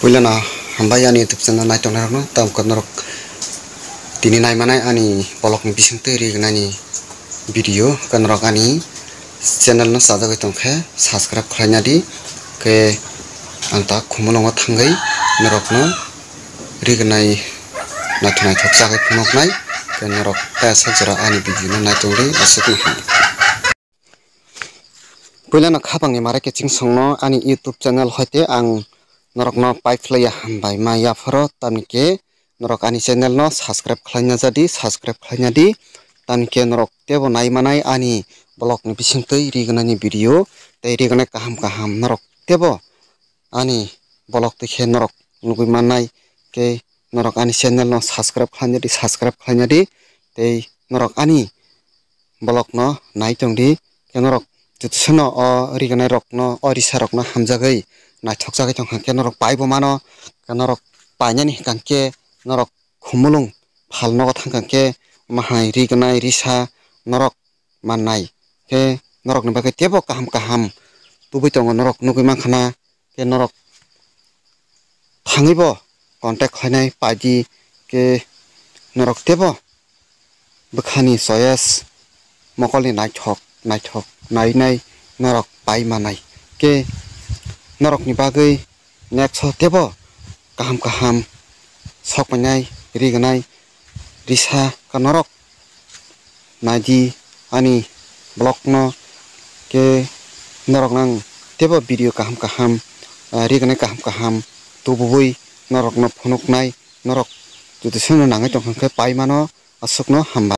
Puilana hambai ani YouTube channel nai tong no tam kon rok tini nai manai ani polok ni bising teri gnani video kan rok ani channel no sajak tong khe subscribe khlaina di ke anta khumulongo thangai norok no rignai nathunai thoksagai phunoknai ke norok ta sajra ani video no nai tongri asuk ni puilana khapangni mara ke chingsongno ani YouTube channel hoite ang norok no paiflaya hambai maya pharo tamike norok ani channel no subscribe khlaina jadi subscribe khlaina di tamike norok tebo nai manai ani blog ni bisingtui rignani video tei rignai kaham kaham norok tebo ani blog tikhe norok nugui manai ke norok ani channel no subscribe khlaina di tei norok ani blog no nai tongdi ke norok jutsono o rignai rok no orisa rok no hamjagai naithokjagai tongkha ke norok paibo mano ke norok painani hingkangke norok khumulung phalnogo thangkangke mahai rignai risa norok mannai ke norok ni bagui tebo kaham kaham tubui tongo norok nugui mankhana ke norok thangibo contact khlainai paidi ke norok tebo bukhani choice mokolni naithok nainai norok pai manai ke norok ni bagui next tebo kaham kaham sokmanai rignai risa ka norok naidi ani blog no ke norok nang tebo video kaham kaham rignai kaham kaham tubui norok no phunuknai norok juti sono nangai tongkha pai mano asukno hamba